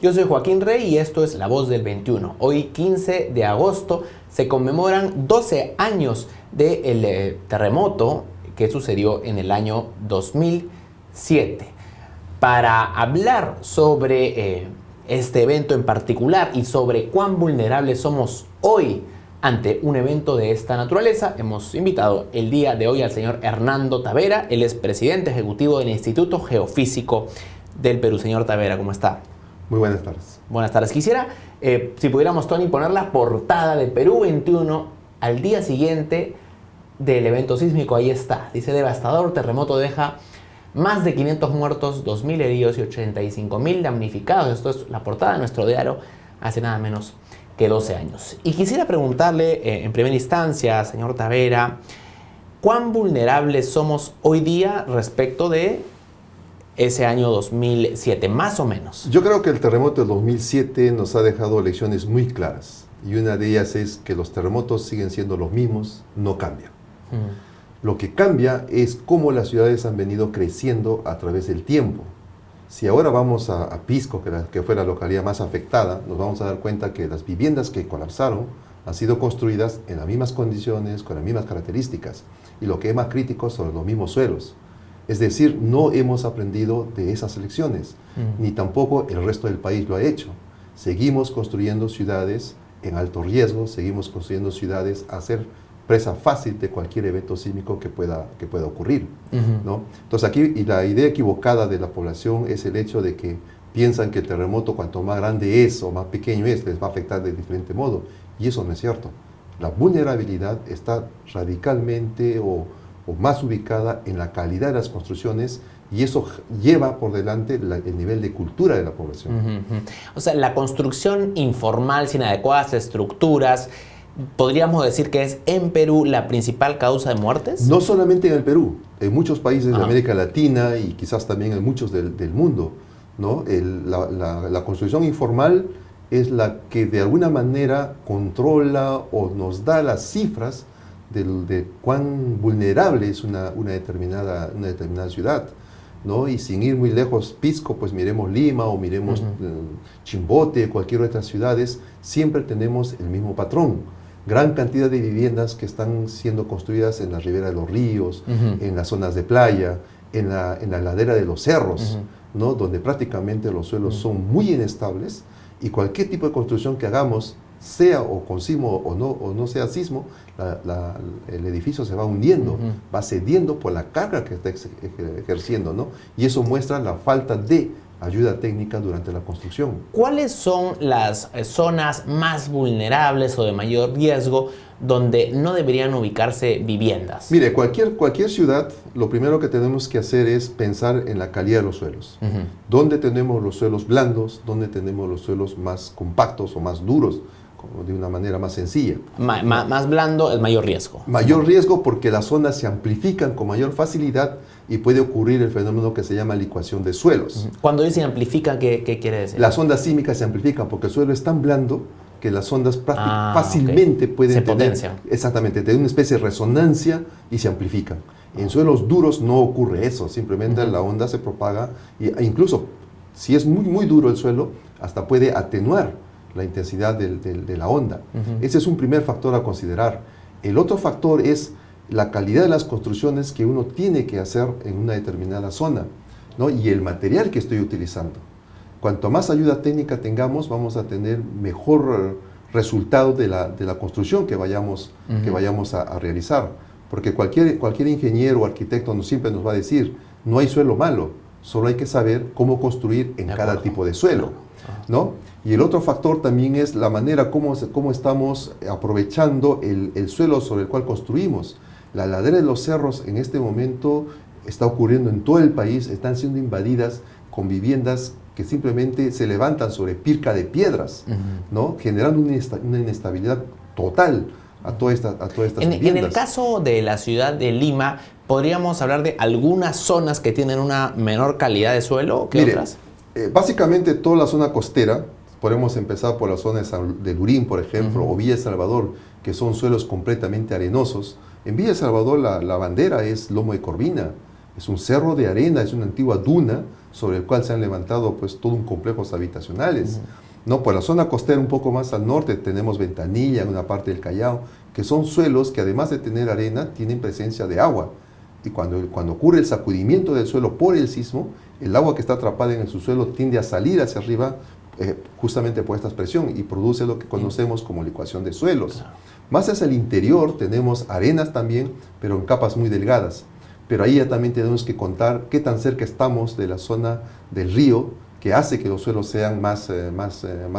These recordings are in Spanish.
Yo soy Joaquín Rey y esto es La Voz del 21. Hoy, 15 de agosto, se conmemoran 12 años del terremoto que sucedió en el año 2007. Para hablar sobre este evento en particular y sobre cuán vulnerables somos hoy ante un evento de esta naturaleza, hemos invitado el día de hoy al señor Hernando Tavera. Él es presidente ejecutivo del Instituto Geofísico del Perú. Señor Tavera, ¿cómo está? Muy buenas tardes. Buenas tardes. Quisiera, si pudiéramos, Tony, poner la portada de Perú 21 al día siguiente del evento sísmico. Ahí está. Dice: devastador terremoto deja más de 500 muertos, 2.000 heridos y 85.000 damnificados. Esto es la portada de nuestro diario hace nada menos que 12 años. Y quisiera preguntarle, en primera instancia, señor Tavera, ¿cuán vulnerables somos hoy día respecto de ese año 2007, más o menos? Yo creo que el terremoto del 2007 nos ha dejado lecciones muy claras. Y una de ellas es que los terremotos siguen siendo los mismos, no cambian. Lo que cambia es cómo las ciudades han venido creciendo a través del tiempo. Si ahora vamos a Pisco, que fue la localidad más afectada, nos vamos a dar cuenta que las viviendas que colapsaron han sido construidas en las mismas condiciones, con las mismas características. Y lo que es más crítico son los mismos suelos. Es decir, no hemos aprendido de esas lecciones, ni tampoco el resto del país lo ha hecho. Seguimos construyendo ciudades en alto riesgo, seguimos construyendo ciudades a ser presa fácil de cualquier evento sísmico que pueda ocurrir, ¿no? Entonces aquí, y la idea equivocada de la población es el hecho de que piensan que el terremoto, cuanto más grande es o más pequeño es, les va a afectar de diferente modo, y eso no es cierto. La vulnerabilidad está radicalmente o más ubicada en la calidad de las construcciones, y eso lleva por delante el nivel de cultura de la población. O sea, la construcción informal sin adecuadas estructuras, ¿podríamos decir que es en Perú la principal causa de muertes? No solamente en el Perú, en muchos países de América Latina y quizás también en muchos del mundo, ¿no? La construcción informal es la que de alguna manera controla o nos da las cifras de cuán vulnerable es una determinada ciudad, ¿no? Y sin ir muy lejos, Pisco, pues miremos Lima o miremos Chimbote, cualquier otra ciudades, siempre tenemos el mismo patrón. Gran cantidad de viviendas que están siendo construidas en la ribera de los ríos, en las zonas de playa, en la ladera de los cerros, ¿no? Donde prácticamente los suelos son muy inestables, y cualquier tipo de construcción que hagamos, sea o con sismo o no sea sismo, el edificio se va hundiendo, va cediendo por la carga que está ejerciendo, ¿no? Y eso muestra la falta de ayuda técnica durante la construcción. ¿Cuáles son las zonas más vulnerables o de mayor riesgo donde no deberían ubicarse viviendas? Mire, cualquier ciudad, lo primero que tenemos que hacer es pensar en la calidad de los suelos. ¿Dónde tenemos los suelos blandos? ¿Dónde tenemos los suelos más compactos o más duros? De una manera más sencilla. Más blando es mayor riesgo. Mayor riesgo porque las ondas se amplifican con mayor facilidad y puede ocurrir el fenómeno que se llama licuación de suelos. Cuando dice amplifica, ¿qué quiere decir? Las ondas sísmicas se amplifican porque el suelo es tan blando que las ondas fácilmente pueden tener, exactamente, tener una especie de resonancia y se amplifican. En suelos duros no ocurre eso, simplemente la onda se propaga e incluso si es muy, muy duro el suelo, hasta puede atenuar la intensidad de la onda. Ese es un primer factor a considerar. El otro factor es la calidad de las construcciones que uno tiene que hacer en una determinada zona, ¿no? Y el material que estoy utilizando. Cuanto más ayuda técnica tengamos, vamos a tener mejor resultado de la construcción que vayamos a realizar. Porque cualquier ingeniero o arquitecto siempre nos va a decir, no hay suelo malo, solo hay que saber cómo construir en cada tipo de suelo, ¿no? Y el otro factor también es la manera como estamos aprovechando el suelo sobre el cual construimos. La ladera de los cerros en este momento está ocurriendo en todo el país, están siendo invadidas con viviendas que simplemente se levantan sobre pirca de piedras, ¿no? Generando una inestabilidad total a todas estas viviendas. En el caso de la ciudad de Lima, ¿podríamos hablar de algunas zonas que tienen una menor calidad de suelo que otras? Básicamente toda la zona costera, podemos empezar por la zona de Lurín, por ejemplo, o Villa El Salvador, que son suelos completamente arenosos. En Villa El Salvador la bandera es lomo de corvina, Es un cerro de arena, es una antigua duna sobre el cual se han levantado pues todo un complejos habitacionales. No, por la zona costera un poco más al norte tenemos Ventanilla, en una parte del Callao, que son suelos que además de tener arena, tienen presencia de agua. Y cuando ocurre el sacudimiento del suelo por el sismo, el agua que está atrapada en el subsuelo tiende a salir hacia arriba justamente por esta presión y produce lo que conocemos como licuación de suelos. Claro. Más hacia el interior tenemos arenas también, pero en capas muy delgadas. Pero ahí ya también tenemos que contar qué tan cerca estamos de la zona del río que hace que los suelos sean más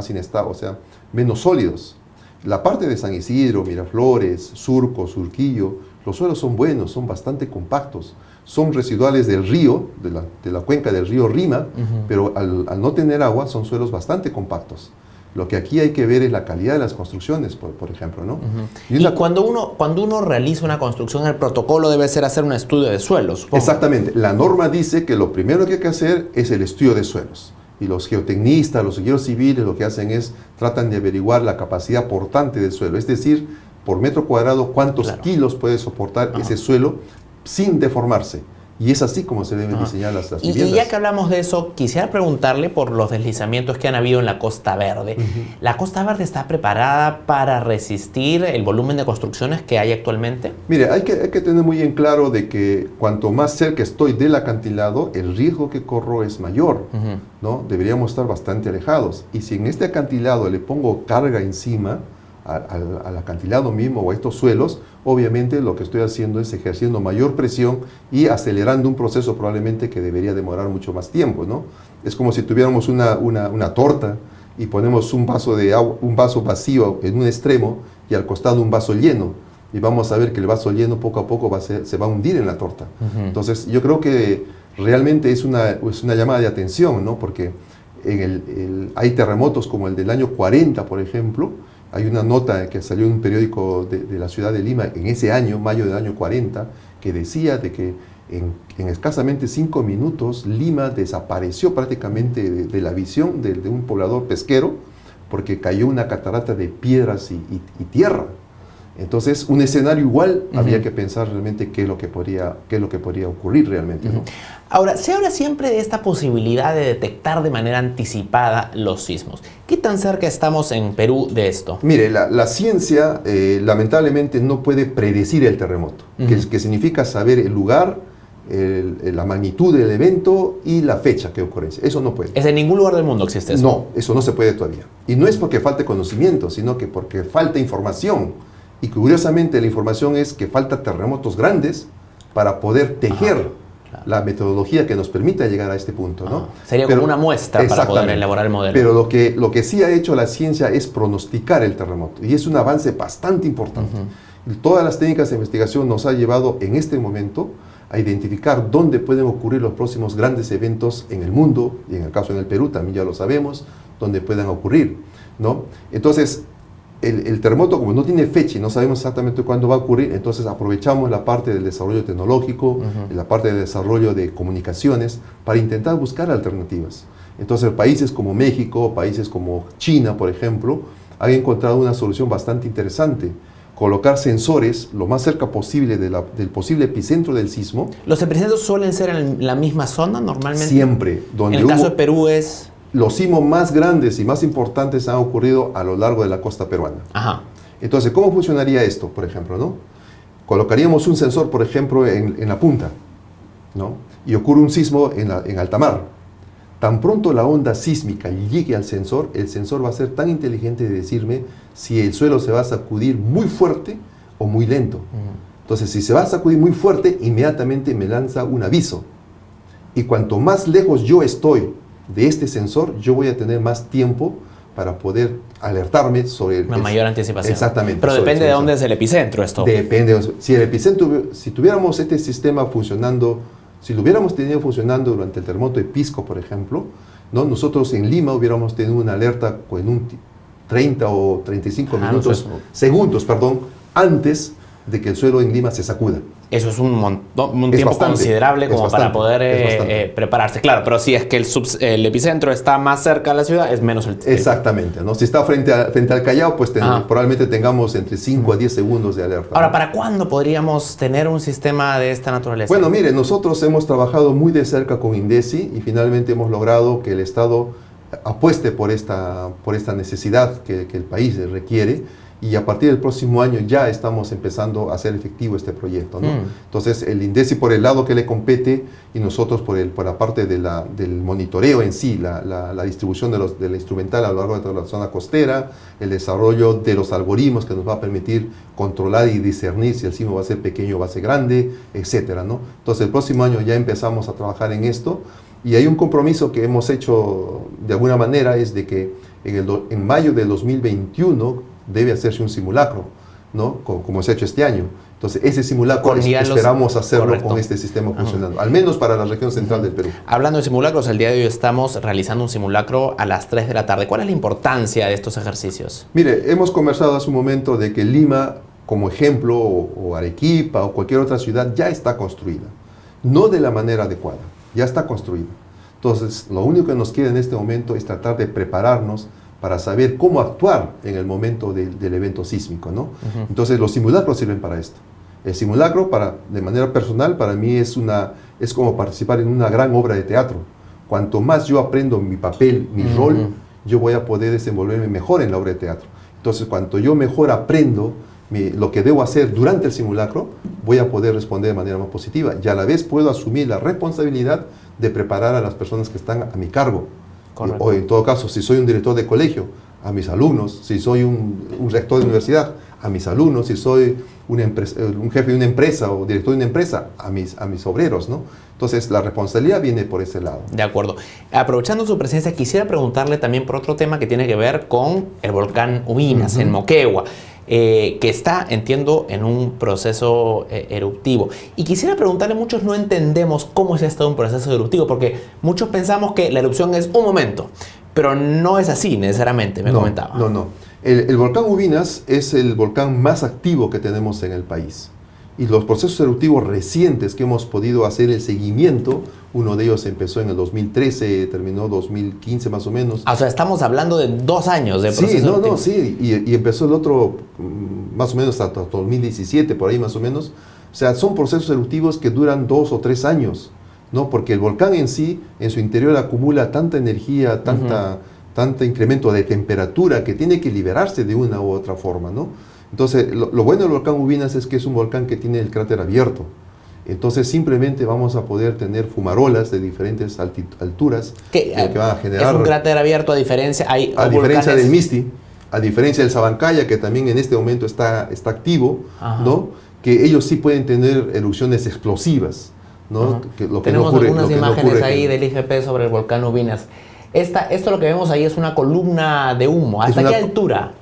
inestables, o sea, menos sólidos. La parte de San Isidro, Miraflores, Surco, Surquillo, los suelos son buenos, son bastante compactos. Son residuales del río, de la cuenca del río Rima, pero al no tener agua son suelos bastante compactos. Lo que aquí hay que ver es la calidad de las construcciones, por ejemplo, ¿no? Y cuando uno realiza una construcción, el protocolo debe ser hacer un estudio de suelos, supongo. Exactamente. La norma dice que lo primero que hay que hacer es el estudio de suelos. Y los geotecnistas, los ingenieros civiles, lo que hacen es, tratan de averiguar la capacidad portante del suelo. Es decir, por metro cuadrado, cuántos kilos puede soportar ese suelo sin deformarse. Y es así como se deben diseñar las viviendas. Y ya que hablamos de eso, quisiera preguntarle por los deslizamientos que han habido en la Costa Verde. ¿La Costa Verde está preparada para resistir el volumen de construcciones que hay actualmente? Mire, hay que tener muy en claro de que cuanto más cerca estoy del acantilado, el riesgo que corro es mayor, ¿no? Deberíamos estar bastante alejados. Y si en este acantilado le pongo carga encima, al acantilado mismo o a estos suelos, obviamente lo que estoy haciendo es ejerciendo mayor presión y acelerando un proceso probablemente que debería demorar mucho más tiempo, ¿no? Es como si tuviéramos una torta y ponemos un vaso de agua, un vaso vacío en un extremo y al costado un vaso lleno, y vamos a ver que el vaso lleno poco a poco se va a hundir en la torta. Entonces yo creo que realmente es una llamada de atención, ¿no? Porque hay terremotos como el del año 40, por ejemplo. Hay una nota que salió en un periódico de la ciudad de Lima en ese año, mayo del año 40, que decía de que en escasamente 5 minutos Lima desapareció prácticamente de la visión de un poblador pesquero porque cayó una catarata de piedras y tierra. Entonces, un escenario igual, había que pensar realmente qué es lo que podría ocurrir realmente, ¿no? Ahora, se habla siempre de esta posibilidad de detectar de manera anticipada los sismos. ¿Qué tan cerca estamos en Perú de esto? Mire, la ciencia lamentablemente no puede predecir el terremoto, que significa saber el lugar, la magnitud del evento y la fecha que ocurre. Eso no puede. ¿Es en ningún lugar del mundo existe eso? No, eso no se puede todavía. Y no es porque falte conocimiento, sino que porque falta información. Y curiosamente la información es que falta terremotos grandes para poder tejer la metodología que nos permita llegar a este punto, ¿no? Sería como una muestra para poder elaborar el modelo. Pero lo que sí ha hecho la ciencia es pronosticar el terremoto, y es un avance bastante importante. Todas las técnicas de investigación nos ha llevado en este momento a identificar dónde pueden ocurrir los próximos grandes eventos en el mundo, y en el caso en el Perú también ya lo sabemos, dónde puedan ocurrir, ¿no? Entonces, el terremoto, como no tiene fecha y no sabemos exactamente cuándo va a ocurrir, entonces aprovechamos la parte del desarrollo tecnológico, la parte del desarrollo de comunicaciones, para intentar buscar alternativas. Entonces, países como México, países como China, por ejemplo, han encontrado una solución bastante interesante: colocar sensores lo más cerca posible del posible epicentro del sismo. ¿Los epicentros suelen ser en la misma zona normalmente? Siempre. En el caso de Perú es... Los sismos más grandes y más importantes han ocurrido a lo largo de la costa peruana. Entonces, ¿cómo funcionaría esto, por ejemplo, ¿no? Colocaríamos un sensor, por ejemplo, en la punta, ¿no? Y ocurre un sismo en alta mar. Tan pronto la onda sísmica llegue al sensor, el sensor va a ser tan inteligente de decirme si el suelo se va a sacudir muy fuerte o muy lento. Entonces, si se va a sacudir muy fuerte, inmediatamente me lanza un aviso. Y cuanto más lejos yo estoy de este sensor, yo voy a tener más tiempo para poder alertarme sobre... Una mayor anticipación. Exactamente. Pero depende de dónde es el epicentro esto. Depende. Si el epicentro, si tuviéramos este sistema funcionando, si lo hubiéramos tenido funcionando durante el terremoto de Pisco, por ejemplo, ¿no? Nosotros en Lima hubiéramos tenido una alerta en un 30 o 35 segundos, antes de que el suelo en Lima se sacuda. Eso es un tiempo bastante, considerable como para poder prepararse. Claro, pero si es que el epicentro está más cerca de la ciudad, es menos el tiempo. Exactamente, ¿no? Si está frente al Callao, pues probablemente tengamos entre 5 a 10 segundos de alerta. Ahora, ¿para cuándo podríamos tener un sistema de esta naturaleza? Bueno, mire, nosotros hemos trabajado muy de cerca con INDECI y finalmente hemos logrado que el Estado apueste por esta necesidad que el país requiere. Y a partir del próximo año ya estamos empezando a hacer efectivo este proyecto, ¿no? Entonces, el INDECI por el lado que le compete y nosotros por la parte del monitoreo en sí, la distribución de la instrumental a lo largo de toda la zona costera, el desarrollo de los algoritmos que nos va a permitir controlar y discernir si el sismo va a ser pequeño o va a ser grande, etcétera, ¿no? Entonces, el próximo año ya empezamos a trabajar en esto y hay un compromiso que hemos hecho de alguna manera, es de que en mayo del 2021 debe hacerse un simulacro, ¿no? Como se ha hecho este año. Entonces, ese simulacro esperamos hacerlo con este sistema funcionando, al menos para la región central del Perú. Hablando de simulacros, el día de hoy estamos realizando un simulacro a las 3 de la tarde. ¿Cuál es la importancia de estos ejercicios? Mire, hemos conversado hace un momento de que Lima, como ejemplo, o Arequipa, o cualquier otra ciudad, ya está construida. No de la manera adecuada, ya está construida. Entonces, lo único que nos queda en este momento es tratar de prepararnos para saber cómo actuar en el momento del evento sísmico, ¿no? Entonces, los simulacros sirven para esto. El simulacro, de manera personal, para mí es como participar en una gran obra de teatro. Cuanto más yo aprendo mi papel, mi rol, yo voy a poder desenvolverme mejor en la obra de teatro. Entonces, cuanto yo mejor aprendo lo que debo hacer durante el simulacro, voy a poder responder de manera más positiva. Y a la vez puedo asumir la responsabilidad de preparar a las personas que están a mi cargo. Correcto. O en todo caso, si soy un director de colegio, a mis alumnos; si soy un rector de universidad, a mis alumnos; si soy un jefe de una empresa o director de una empresa, a mis obreros, ¿no? Entonces, la responsabilidad viene por ese lado. De acuerdo. Aprovechando su presencia, quisiera preguntarle también por otro tema que tiene que ver con el volcán Ubinas, en Moquegua, que está, entiendo, en un proceso eruptivo. Y quisiera preguntarle, muchos no entendemos cómo es esto un proceso eruptivo, porque muchos pensamos que la erupción es un momento, pero no es así necesariamente, me comentaba. No. El volcán Ubinas es el volcán más activo que tenemos en el país. Y los procesos eruptivos recientes que hemos podido hacer el seguimiento, uno de ellos empezó en el 2013, terminó 2015 más o menos. O sea, estamos hablando de 2 años de proceso eruptivo. Sí, y empezó el otro más o menos hasta 2017, por ahí más o menos. O sea, son procesos eruptivos que duran 2 o 3 años, ¿no? Porque el volcán en sí, en su interior acumula tanta energía, tanto incremento de temperatura que tiene que liberarse de una u otra forma, ¿no? Entonces, lo bueno del volcán Ubinas es que es un volcán que tiene el cráter abierto. Entonces, simplemente vamos a poder tener fumarolas de diferentes alturas que van a generar... Es un cráter abierto, a diferencia del Misti, a diferencia del Sabancaya, que también en este momento está activo, ¿no? Que ellos sí pueden tener erupciones explosivas, ¿no? Tenemos algunas imágenes ahí del IGP sobre el volcán Ubinas. Esto lo que vemos ahí es una columna de humo. ¿Hasta qué altura?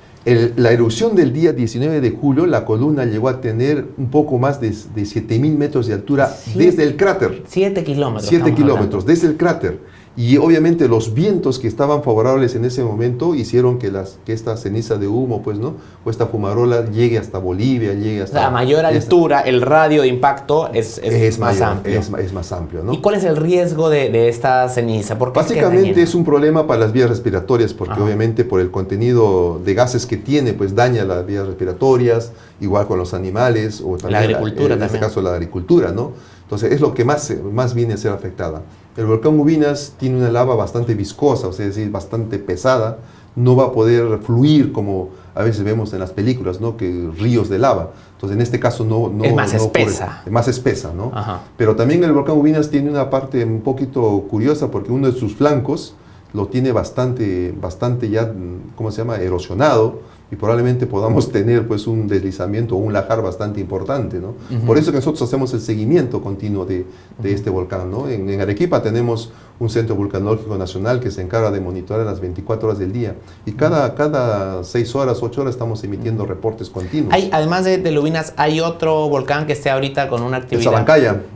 La erupción del día 19 de julio, la columna llegó a tener un poco más de 7.000 metros de altura desde el cráter. 7 kilómetros. 7 kilómetros desde el cráter. Y obviamente los vientos que estaban favorables en ese momento hicieron que esta ceniza de humo, pues, ¿no? O esta fumarola llegue hasta Bolivia, llegue hasta... O sea, a mayor altura, el radio de impacto es más amplio. Es más amplio, ¿no? ¿Y cuál es el riesgo de esta ceniza? Básicamente es un problema para las vías respiratorias, porque obviamente por el contenido de gases que tiene, pues daña las vías respiratorias, igual con los animales, o también la agricultura, en este caso la agricultura, ¿no? Entonces es lo que más viene a ser afectada. El volcán Ubinas tiene una lava bastante viscosa, o sea, es decir, bastante pesada, no va a poder fluir como a veces vemos en las películas, ¿no? Que ríos de lava. Entonces en este caso no es más espesa. Es más espesa, ¿no? Pero también el volcán Ubinas tiene una parte un poquito curiosa, porque uno de sus flancos lo tiene bastante ya, ¿cómo se llama?, erosionado, y probablemente podamos tener pues un deslizamiento o un lajar bastante importante, ¿no? Por eso que nosotros hacemos el seguimiento continuo de este volcán, ¿no? En Arequipa tenemos un centro vulcanológico nacional que se encarga de monitorear las 24 horas del día, y cada 6 horas, 8 horas estamos emitiendo reportes continuos. Además de Ubinas, ¿hay otro volcán que esté ahorita con una actividad?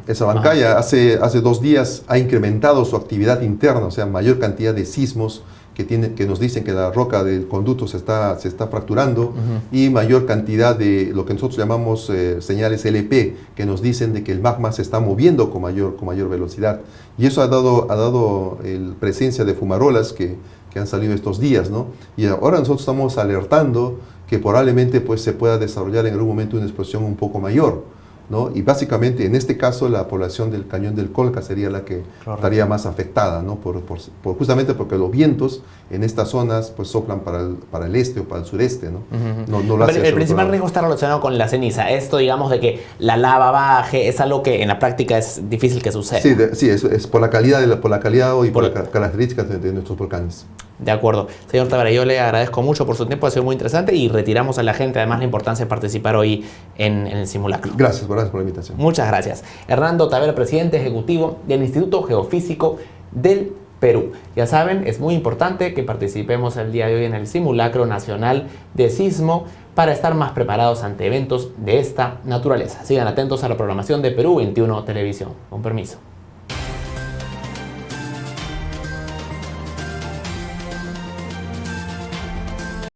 El Sabancaya hace 2 días ha incrementado su actividad interna, o sea, mayor cantidad de sismos que nos dicen que la roca del conducto se está fracturando, y mayor cantidad de lo que nosotros llamamos señales LP, que nos dicen de que el magma se está moviendo con mayor velocidad. Y eso ha dado presencia de fumarolas que han salido estos días, ¿no? Y ahora nosotros estamos alertando que probablemente pues, se pueda desarrollar en algún momento una explosión un poco mayor, ¿no? Y básicamente en este caso la población del Cañón del Colca sería la que estaría más afectada, ¿no? Justamente porque los vientos en estas zonas pues soplan para el este o para el sureste, ¿no? El principal riesgo está relacionado con la ceniza. Esto, digamos, de que la lava baje, es algo que en la práctica es difícil que suceda. Sí, es por la calidad y por las características de nuestros volcanes. De acuerdo. Señor Tavera, yo le agradezco mucho por su tiempo, ha sido muy interesante, y retiramos a la gente además la importancia de participar hoy en el simulacro. Gracias por la invitación. Muchas gracias. Hernando Tavera, presidente ejecutivo del Instituto Geofísico del Perú. Ya saben, es muy importante que participemos el día de hoy en el Simulacro Nacional de Sismo para estar más preparados ante eventos de esta naturaleza. Sigan atentos a la programación de Perú 21 Televisión. Con permiso.